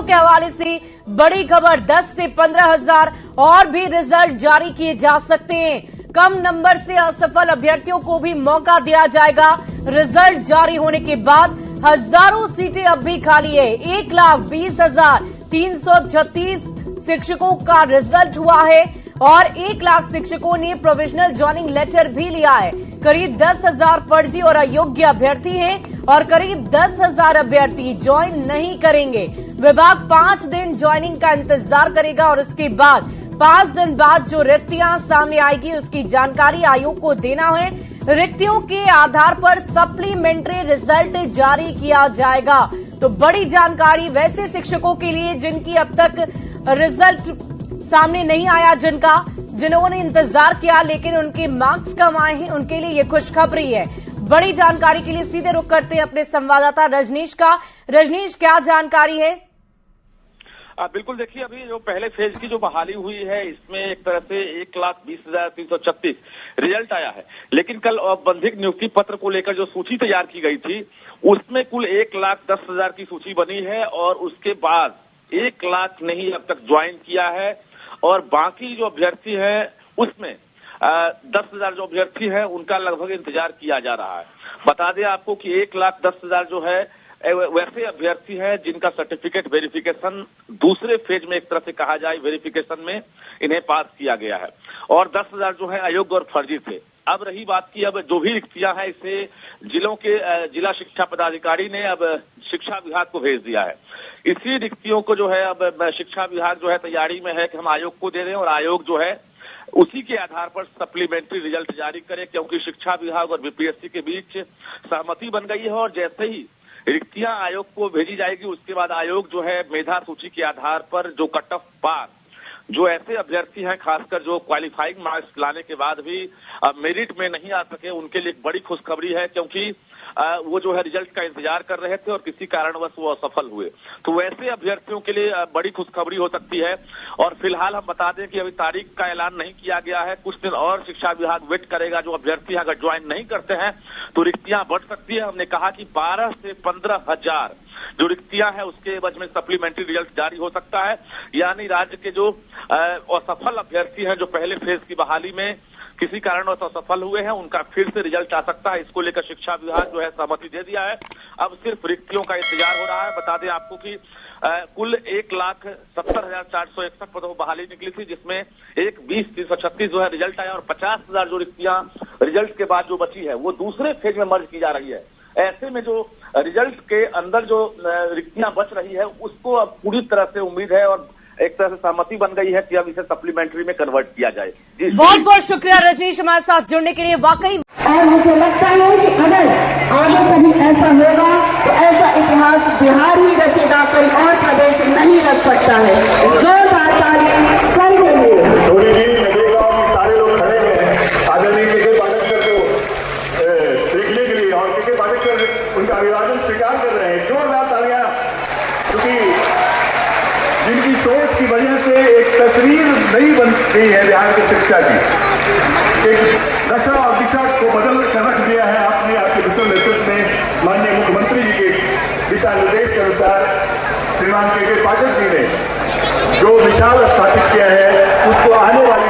के हवाले से बड़ी खबर, 10 से 15,000 और भी रिजल्ट जारी किए जा सकते हैं। कम नंबर से असफल अभ्यर्थियों को भी मौका दिया जाएगा। रिजल्ट जारी होने के बाद हजारों सीटें अब भी खाली है। 1,20,336 शिक्षकों का रिजल्ट हुआ है और 1 लाख शिक्षकों ने प्रोविजनल ज्वाइनिंग लेटर भी लिया है। करीब 10,000 फर्जी और अयोग्य अभ्यर्थी हैं और करीब 10,000 अभ्यर्थी ज्वाइन नहीं करेंगे। विभाग 5 दिन ज्वाइनिंग का इंतजार करेगा और उसके बाद 5 दिन बाद जो रिक्तियां सामने आएगी उसकी जानकारी आयोग को देना है। रिक्तियों के आधार पर सप्लीमेंट्री रिजल्ट जारी किया जाएगा। तो बड़ी जानकारी वैसे शिक्षकों के लिए जिनकी अब तक रिजल्ट सामने नहीं आया, जिन्होंने इंतजार किया लेकिन उनके मार्क्स कम आए हैं, उनके लिए ये खुशखबरी है। बड़ी जानकारी के लिए सीधे रुख करते हैं अपने संवाददाता रजनीश का। रजनीश, क्या जानकारी है? बिल्कुल, देखिए अभी जो पहले फेज की जो बहाली हुई है इसमें एक तरह से 1,20,336 रिजल्ट आया है, लेकिन कल औपबंधिक नियुक्ति पत्र को लेकर जो सूची तैयार की गई थी उसमें कुल 1,10,000 की सूची बनी है और उसके बाद 1 लाख ने ही अब तक ज्वाइन किया है और बाकी जो अभ्यर्थी हैं उसमें 10,000 जो अभ्यर्थी हैं उनका लगभग इंतजार किया जा रहा है। बता दें आपको कि 1,10,000 जो है वैसे अभ्यर्थी हैं जिनका सर्टिफिकेट वेरिफिकेशन दूसरे फेज में एक तरह से कहा जाए वेरिफिकेशन में इन्हें पास किया गया है और 10,000 जो है अयोग्य और फर्जी थे। अब रही बात की अब जो भी रिक्तियां हैं इसे जिलों के जिला शिक्षा पदाधिकारी ने अब शिक्षा विभाग को भेज दिया है। इसी रिक्तियों को जो है अब शिक्षा विभाग जो है तैयारी में है कि हम आयोग को दे दें और आयोग जो है उसी के आधार पर सप्लीमेंट्री रिजल्ट जारी करे, क्योंकि शिक्षा विभाग और बीपीएससी के बीच सहमति बन गई है और जैसे ही रिक्तियां आयोग को भेजी जाएगी उसके बाद आयोग जो है मेधा सूची के आधार पर जो कट ऑफ पार जो ऐसे अभ्यर्थी हैं खासकर जो क्वालिफाइंग मार्क्स लाने के बाद भी मेरिट में नहीं आ सके उनके लिए बड़ी खुशखबरी है, क्योंकि वो जो है रिजल्ट का इंतजार कर रहे थे और किसी कारणवश वो असफल हुए। तो वैसे अभ्यर्थियों के लिए बड़ी खुशखबरी हो सकती है। और फिलहाल हम बता दें कि अभी तारीख का ऐलान नहीं किया गया है, कुछ दिन और शिक्षा विभाग वेट करेगा। जो अभ्यर्थी अगर ज्वाइन नहीं करते हैं तो रिक्तियां बढ़ सकती है। हमने कहा कि 12 से 15,000 जो रिक्तियां हैं उसके एवज में सप्लीमेंट्री रिजल्ट जारी हो सकता है। यानी राज्य के जो असफल अभ्यर्थी हैं जो पहले फेज की बहाली में किसी कारणवश असफल हुए हैं उनका फिर से रिजल्ट आ सकता है। इसको लेकर शिक्षा विभाग जो है सहमति दे दिया है। अब सिर्फ रिक्तियों का इंतजार हो रहा है। बता दें आपको कि कुल 1,70,461 पदों पर बहाली निकली थी, जिसमें 1,20,336 जो है रिजल्ट आया और 50,000 जो रिक्तियां रिजल्ट के बाद जो बची है वो दूसरे फेज में मर्ज की जा रही है। ऐसे में जो रिजल्ट के अंदर जो रिक्तियां बच रही है उसको अब पूरी तरह से उम्मीद है और एक तरह से सहमति बन गई है कि अब इसे सप्लीमेंट्री में कन्वर्ट किया जाए। बहुत बहुत शुक्रिया रजनीश हमारे साथ जुड़ने के लिए। वाकई और मुझे लगता है कि अगर आगे कभी ऐसा होगा तो ऐसा इतिहास बिहार ही रचेगा, कोई और प्रदेश नहीं रच सकता है। जोरदार ताली सबके लिए। थोड़ी जी मैं देख रहा हूँ कि सारे लोग खड़े हैं आदरणीय के पाठक सर को देखने के लिए और के पाठक सर उनका अभिवादन स्वीकार कर रहे हैं। जोरदार तालियां, क्योंकि जिनकी सोच की वजह से एक तस्वीर नई बन गई है बिहार की शिक्षा की, एक दशा और दिशा को बदल कर रख दिया है आपने आपके कुशल नेतृत्व में। माननीय मुख्यमंत्री जी के दिशा निर्देश के अनुसार श्रीमान के पाठक जी ने जो मिसाल स्थापित किया है उसको आने वाली